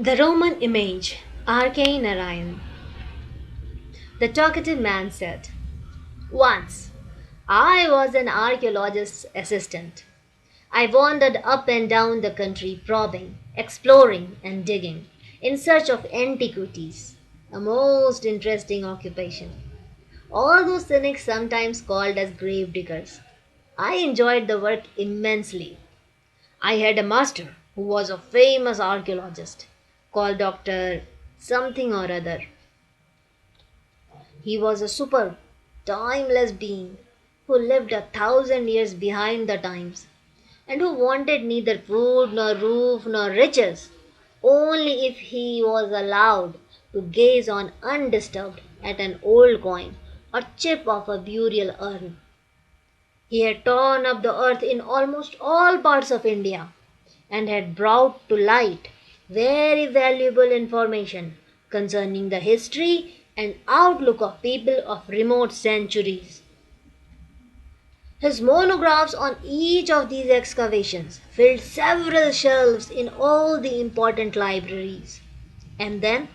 The Roman image, Narayan. The talkative man said, "Once, I was an archaeologist's assistant. I wandered up and down the country probing, exploring, and digging in search of antiquities. A most interesting occupation. Although cynics sometimes called us grave diggers, I enjoyed the work immensely. I had a master who was a famous archaeologist called Dr. Something or other. He was a superb, timeless being who lived 1,000 years behind the times and who wanted neither food nor roof nor riches, only if he was allowed to gaze on undisturbed at an old coin or chip of a burial urn. He had torn up the earth in almost all parts of India and had brought to light very valuable information concerning the history and outlook of people of remote centuries. His monographs on each of these excavations filled several shelves in all the important libraries. And then,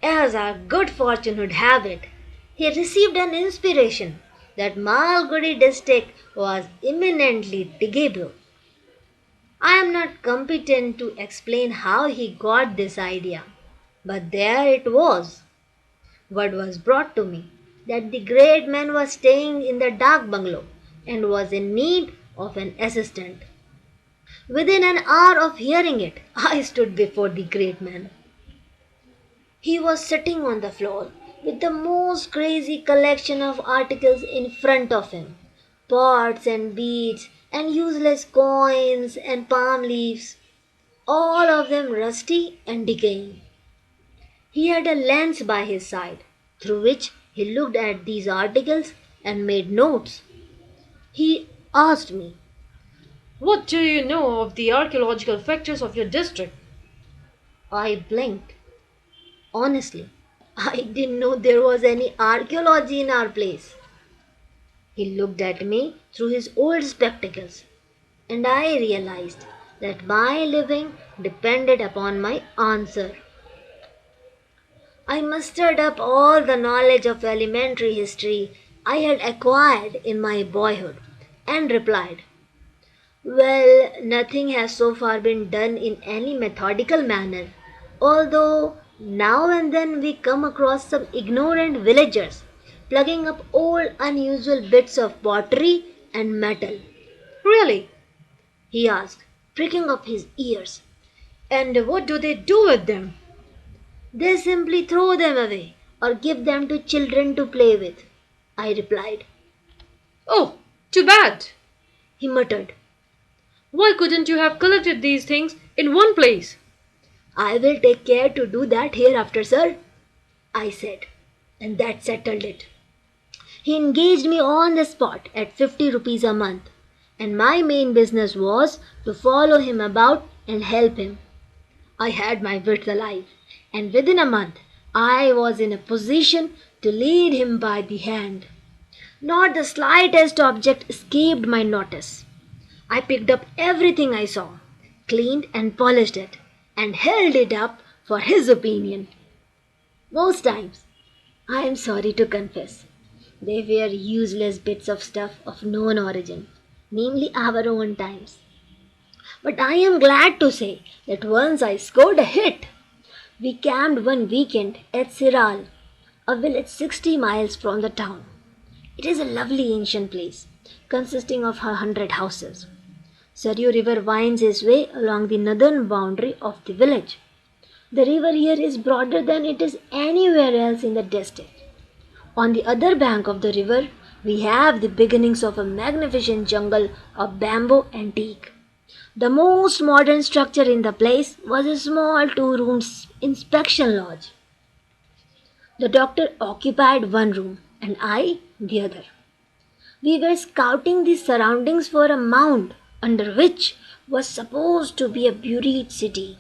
as our good fortune would have it, he received an inspiration that Malgudi district was eminently diggable. I am not competent to explain how he got this idea, but there it was. Word was brought to me that the great man was staying in the dark bungalow and was in need of an assistant. Within an hour of hearing it, I stood before the great man. He was sitting on the floor with the most crazy collection of articles in front of him, pots and beads and useless coins and palm leaves, all of them rusty and decaying. He had a lens by his side, through which he looked at these articles and made notes. He asked me, What do you know of the archaeological factors of your district? I blinked. Honestly, I didn't know there was any archaeology in our place. He looked at me through his old spectacles, and I realized that my living depended upon my answer. I mustered up all the knowledge of elementary history I had acquired in my boyhood and replied, "Well, nothing has so far been done in any methodical manner, although now and then we come across some ignorant villagers plugging up old unusual bits of pottery and metal." Really? He asked, pricking up his ears. And what do they do with them? "They simply throw them away or give them to children to play with," I replied. Oh, too bad. He muttered, Why couldn't you have collected these things in one place? "I will take care to do that hereafter, sir," I said, and that settled it. He engaged me on the spot at 50 rupees a month, and my main business was to follow him about and help him. I had my wits alive, and within a month I was in a position to lead him by the hand. Not the slightest object escaped my notice. I picked up everything I saw, cleaned and polished it, and held it up for his opinion. Most times, I am sorry to confess, they were useless bits of stuff of known origin, namely our own times. But I am glad to say that once I scored a hit. We camped one weekend at Siral, a village 60 miles from the town. It is a lovely ancient place, consisting of 100 houses. Saryu River winds its way along the northern boundary of the village. The river here is broader than it is anywhere else in the district. On the other bank of the river, we have the beginnings of a magnificent jungle of bamboo and teak. The most modern structure in the place was a small two-room inspection lodge. The doctor occupied one room and I the other. We were scouting the surroundings for a mound under which was supposed to be a buried city.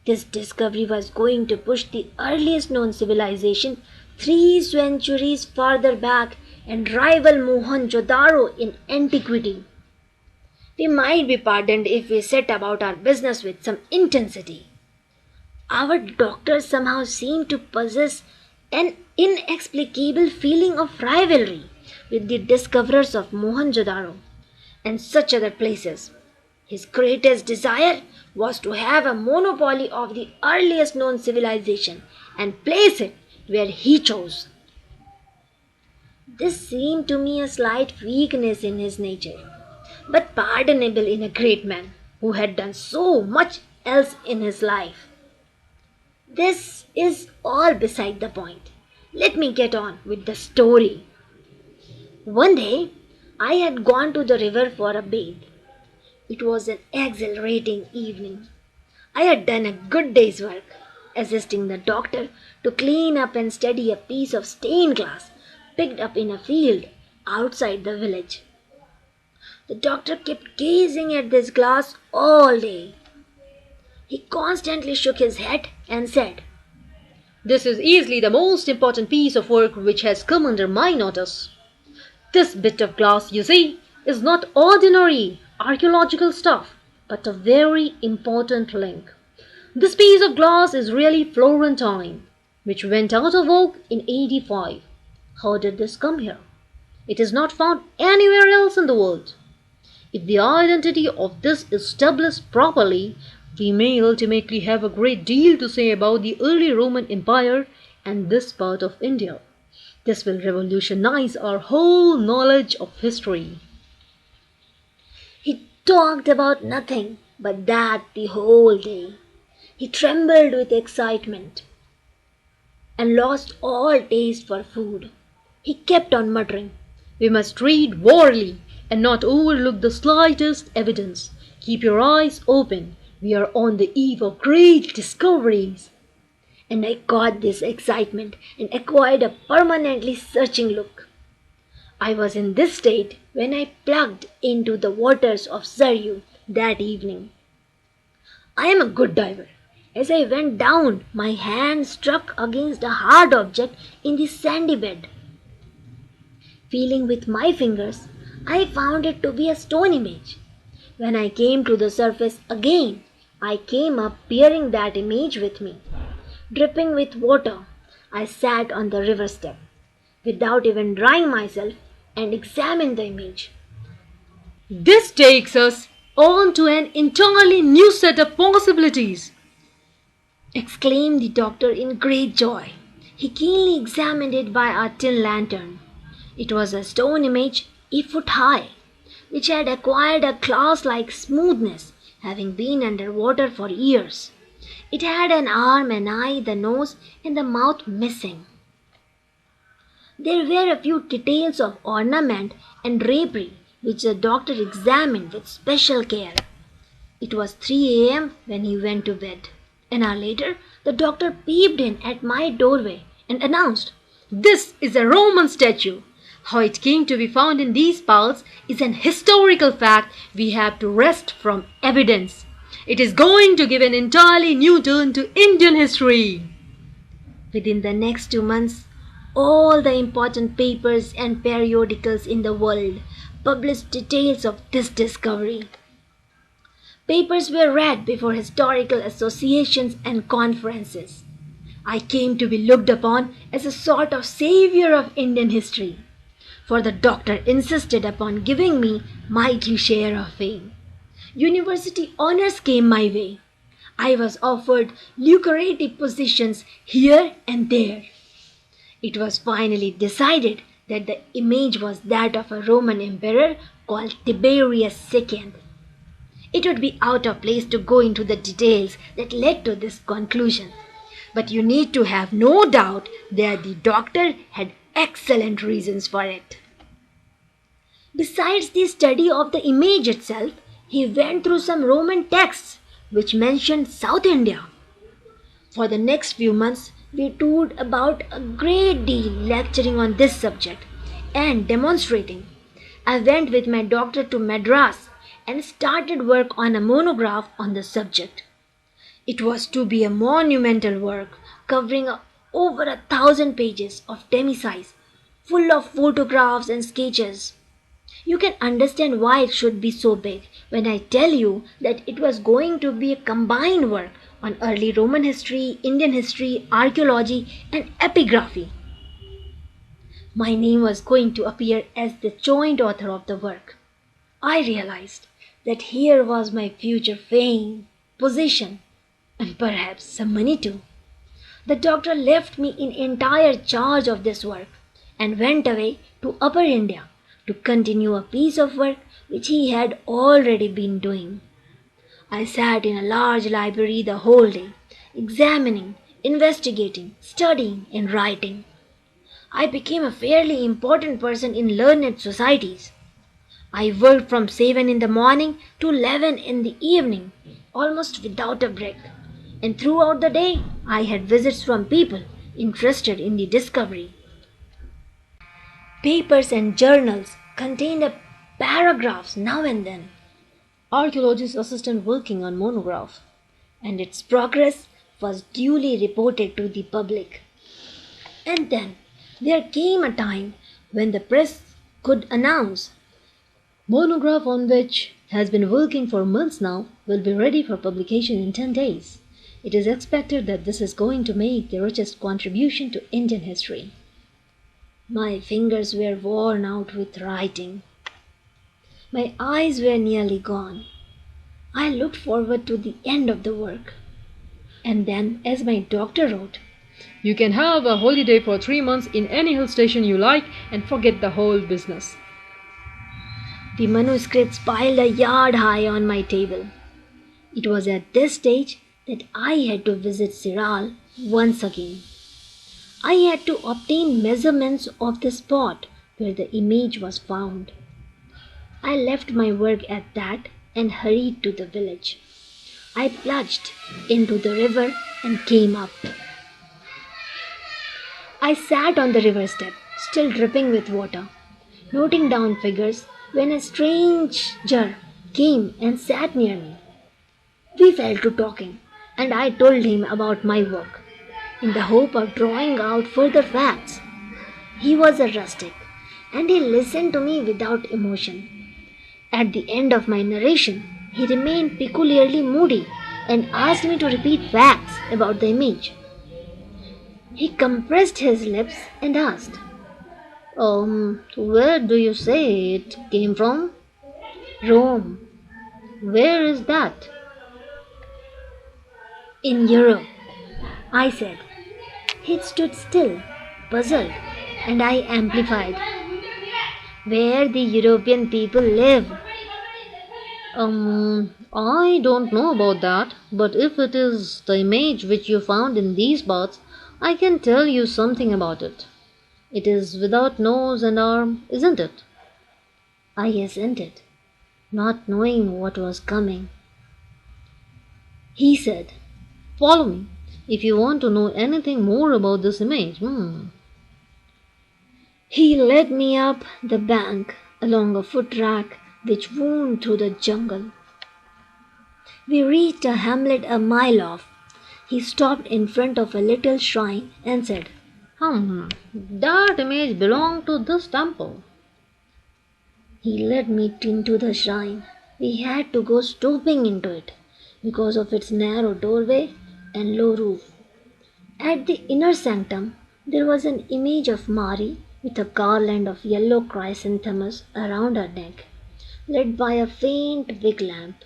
This discovery was going to push the earliest known civilization 3 centuries farther back and rival Mohenjo-daro in antiquity. We might be pardoned if we set about our business with some intensity. Our doctor somehow seemed to possess an inexplicable feeling of rivalry with the discoverers of Mohenjo-daro and such other places. His greatest desire was to have a monopoly of the earliest known civilization and place it where he chose. This seemed to me a slight weakness in his nature, but pardonable in a great man who had done so much else in his life. This is all beside the point. Let me get on with the story. One day, I had gone to the river for a bathe. It was an exhilarating evening. I had done a good day's work, assisting the doctor to clean up and steady a piece of stained glass picked up in a field outside the village. The doctor kept gazing at this glass all day. He constantly shook his head and said, This is easily the most important piece of work which has come under my notice. This bit of glass, you see, is not ordinary archaeological stuff, but a very important link. This piece of glass is really Florentine, which went out of vogue in 85. How did this come here? It is not found anywhere else in the world. If the identity of this is established properly, we may ultimately have a great deal to say about the early Roman Empire and this part of India. This will revolutionize our whole knowledge of history. He talked about nothing but that the whole day. He trembled with excitement and lost all taste for food. He kept on muttering, We must read warily and not overlook the slightest evidence. Keep your eyes open. We are on the eve of great discoveries. And I caught this excitement and acquired a permanently searching look. I was in this state when I plunged into the waters of Saryu that evening. I am a good diver. As I went down, my hand struck against a hard object in the sandy bed. Feeling with my fingers, I found it to be a stone image. When I came to the surface again, I came up bearing that image with me. Dripping with water, I sat on the river step, without even drying myself, and examined the image. This takes us on to an entirely new set of possibilities, exclaimed the doctor in great joy. He keenly examined it by a tin lantern. It was a stone image a foot high, which had acquired a glass-like smoothness, having been under water for years. It had an arm, an eye, the nose, and the mouth missing. There were a few details of ornament and drapery which the doctor examined with special care. It was 3 a.m. when he went to bed. An hour later, the doctor peeped in at my doorway and announced, This is a Roman statue. How it came to be found in these parts is an historical fact we have to wrest from evidence. It is going to give an entirely new turn to Indian history. Within the next 2 months, all the important papers and periodicals in the world published details of this discovery. Papers were read before historical associations and conferences. I came to be looked upon as a sort of savior of Indian history, for the doctor insisted upon giving me my due share of fame. University honors came my way. I was offered lucrative positions here and there. It was finally decided that the image was that of a Roman emperor called Tiberius II. It would be out of place to go into the details that led to this conclusion, but you need to have no doubt that the doctor had excellent reasons for it. Besides the study of the image itself, he went through some Roman texts which mentioned South India. For the next few months, we toured about a great deal lecturing on this subject and demonstrating. I went with my doctor to Madras and started work on a monograph on the subject. It was to be a monumental work covering over 1,000 pages of demi-size, full of photographs and sketches. You can understand why it should be so big when I tell you that it was going to be a combined work on early Roman history, Indian history, archaeology, and epigraphy. My name was going to appear as the joint author of the work. I realized that here was my future fame, position, and perhaps some money too. The doctor left me in entire charge of this work and went away to Upper India to continue a piece of work which he had already been doing. I sat in a large library the whole day, examining, investigating, studying, and writing. I became a fairly important person in learned societies. I worked from 7 in the morning to 11 in the evening, almost without a break. And throughout the day, I had visits from people interested in the discovery. Papers and journals contained paragraphs now and then, Archaeologist assistant working on monograph. and its progress was duly reported to the public. And then there came a time when the press could announce, Monograph on which has been working for months now will be ready for publication in 10 days. It is expected that this is going to make the richest contribution to Indian history. my fingers were worn out with writing. My eyes were nearly gone. I looked forward to the end of the work. And then, as my doctor wrote, You can have a holiday for 3 months in any hill station you like and forget the whole business. the manuscripts piled a yard high on my table. It was at this stage that I had to visit Siral once again. I had to obtain measurements of the spot where the image was found. I left my work at that and hurried to the village. I plunged into the river and came up. I sat on the river step, still dripping with water, noting down figures when a stranger came and sat near me. We fell to talking, and I told him about my work, in the hope of drawing out further facts. He was a rustic, and he listened to me without emotion. At the end of my narration, he remained peculiarly moody and asked me to repeat facts about the image. He compressed his lips and asked, where do you say it came from? Rome. Where is that? In Europe, I said. He stood still, puzzled, and I amplified. Where the European people live. I don't know about that, but if it is the image which you found in these parts, I can tell you something about it. It is without nose and arm, isn't it? I assented, not knowing what was coming. He said, Follow me if you want to know anything more about this image. He led me up the bank along a foot track which wound through the jungle. We reached a hamlet a mile off. He stopped in front of a little shrine and said, That image belonged to this temple. He led me into the shrine. We had to go stooping into it because of its narrow doorway and low roof. At the inner sanctum, there was an image of Mari with a garland of yellow chrysanthemums around her neck, lit by a faint wick lamp.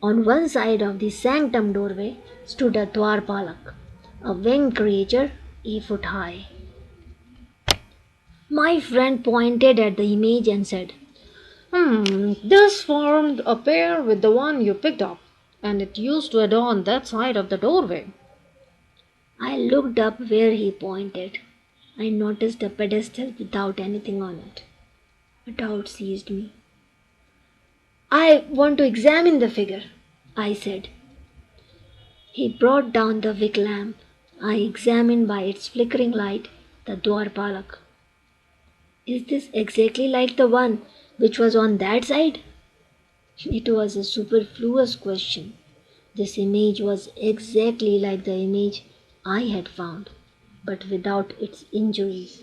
On one side of the sanctum doorway stood a Dwarpalak, a winged creature a foot high. My friend pointed at the image and said, This formed a pair with the one you picked up, and it used to adorn that side of the doorway. I looked up where he pointed. I noticed a pedestal without anything on it. A doubt seized me. I want to examine the figure, I said. He brought down the wick lamp. I examined by its flickering light the Dwarpalak. Is this exactly like the one which was on that side? It was a superfluous question. This image was exactly like the image I had found, but without its injuries.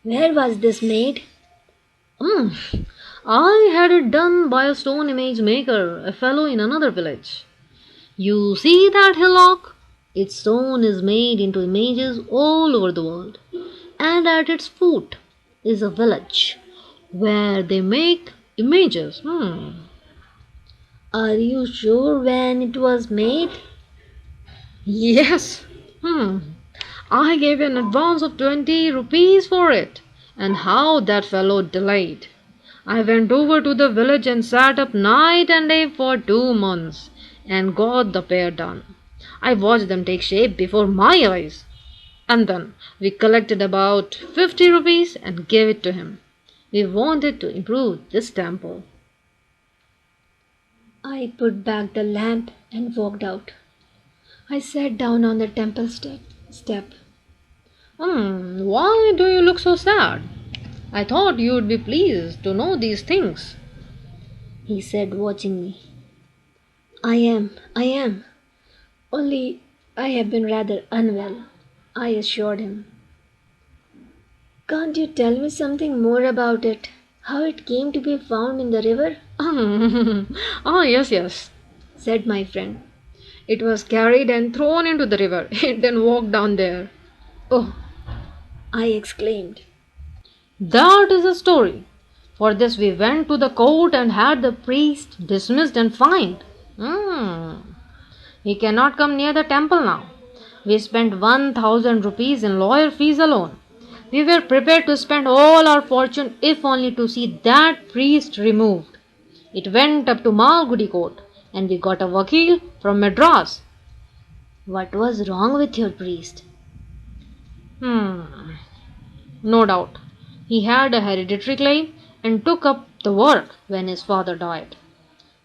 Where was this made? I had it done by a stone image maker, a fellow in another village. You see that hillock? Its stone is made into images all over the world, and at its foot is a village where they make images. Are you sure when it was made? Yes. I gave an advance of 20 rupees for it, and how that fellow delayed. I went over to the village and sat up night and day for 2 months and got the pair done. I watched them take shape before my eyes. And then we collected about 50 rupees and gave it to him. We wanted to improve this temple. I put back the lamp and walked out. I sat down on the temple step. Why do you look so sad? I thought you would be pleased to know these things. He said, watching me. I am. Only I have been rather unwell, I assured him. Can't you tell me something more about it? How it came to be found in the river? Yes, Said my friend. it was carried and thrown into the river. It then walked down there. Oh, I exclaimed. That is the story. For this we went to the court and had the priest dismissed and fined. He cannot come near the temple now. We spent 1,000 rupees in lawyer fees alone. We were prepared to spend all our fortune if only to see that priest removed. It went up to Malgudi court and we got a vakil from Madras. What was wrong with your priest? No doubt. He had a hereditary claim and took up the work when his father died.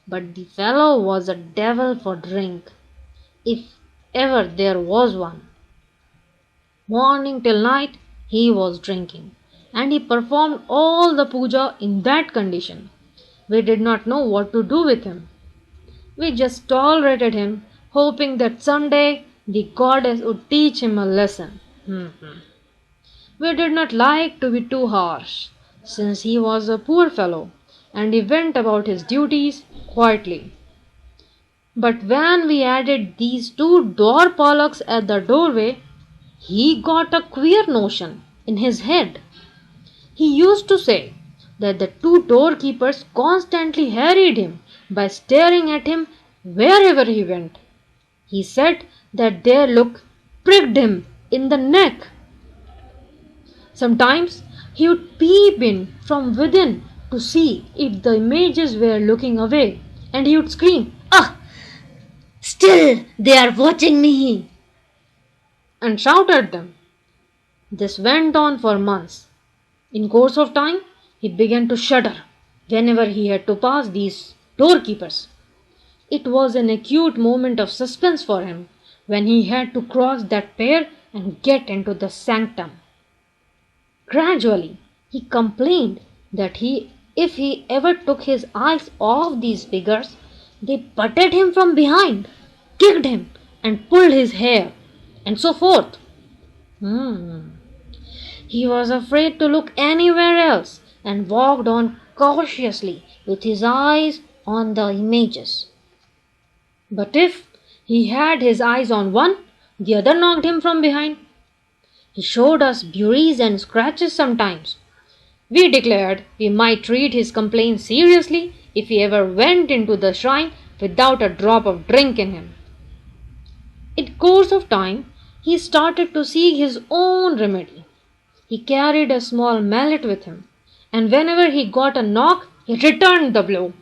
But the fellow was a devil for drink, if ever there was one. Morning till night he was drinking, and he performed all the puja in that condition. We did not know what to do with him. We just tolerated him, hoping that someday the goddess would teach him a lesson. We did not like to be too harsh, since he was a poor fellow, and he went about his duties quietly. But when we added these 2 door palaks at the doorway, he got a queer notion in his head. He used to say that the 2 doorkeepers constantly harried him by staring at him wherever he went. He said that their look pricked him in the neck. Sometimes he would peep in from within to see if the images were looking away, and he would scream, "Ah! Still they are watching me!" and shout at them. This went on for months. In course of time, he began to shudder whenever he had to pass these doorkeepers. It was an acute moment of suspense for him when he had to cross that pair and get into the sanctum. Gradually, he complained that if he ever took his eyes off these figures, they butted him from behind, kicked him, and pulled his hair, and so forth. He was afraid to look anywhere else and walked on cautiously with his eyes on the images. But if he had his eyes on one, the other knocked him from behind. He showed us bruises and scratches sometimes. We declared we might treat his complaint seriously if he ever went into the shrine without a drop of drink in him. In course of time, he started to seek his own remedy. He carried a small mallet with him, and whenever he got a knock, he returned the blow.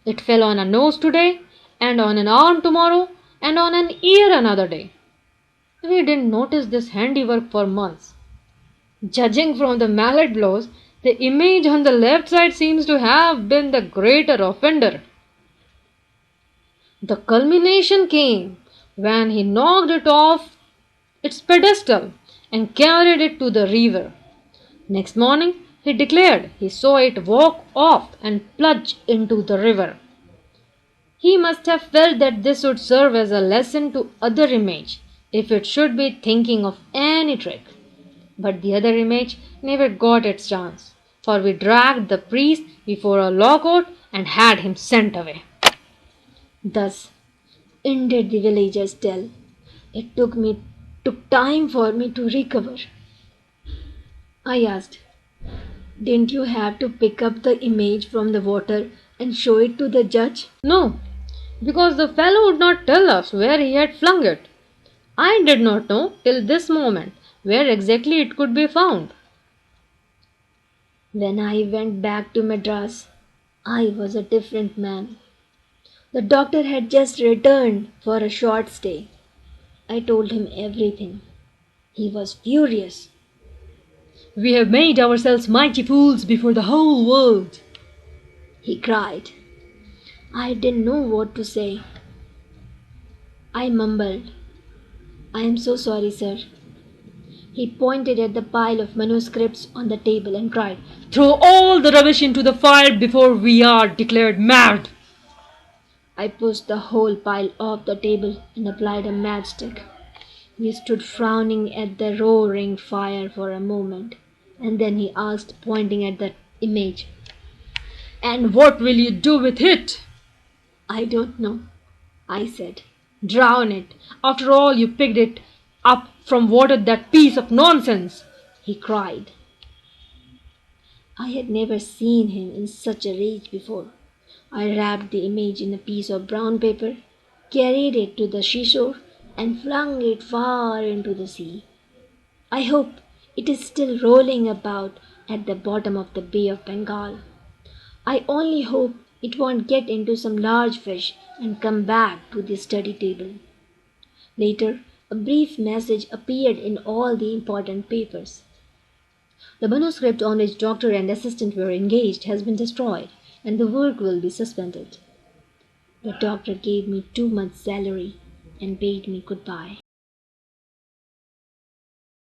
It fell on a nose today, and on an arm tomorrow, and on an ear another day. We didn't notice this handiwork for months. Judging from the mallet blows, the image on the left side seems to have been the greater offender. The culmination came when he knocked it off its pedestal and carried it to the river. Next morning, he declared he saw it walk off and plunge into the river. He must have felt that this would serve as a lesson to other image if it should be thinking of any trick. But the other image never got its chance, for we dragged the priest before a lockout and had him sent away. Thus ended the villager's tale. It took time for me to recover. I asked, "Didn't you have to pick up the image from the water and show it to the judge?" No, because the fellow would not tell us where he had flung it. I did not know till this moment where exactly it could be found. When I went back to Madras, I was a different man. The doctor had just returned for a short stay. I told him everything. He was furious. We have made ourselves mighty fools before the whole world, he cried. I didn't know what to say. I mumbled, "I am so sorry, sir." He pointed at the pile of manuscripts on the table and cried, "Throw all the rubbish into the fire before we are declared mad." I pushed the whole pile off the table and applied a matchstick. He stood frowning at the roaring fire for a moment, and then he asked, pointing at the image, "And what will you do with it?" "I don't know," I said. "Drown it. After all, you picked it up from water, that piece of nonsense," he cried. I had never seen him in such a rage before. I wrapped the image in a piece of brown paper, carried it to the seashore, and flung it far into the sea. I hope it is still rolling about at the bottom of the Bay of Bengal. I only hope it won't get into some large fish and come back to the study table. Later, a brief message appeared in all the important papers. The manuscript on which doctor and assistant were engaged has been destroyed, and the work will be suspended. The doctor gave me 2 months' salary and bade me goodbye.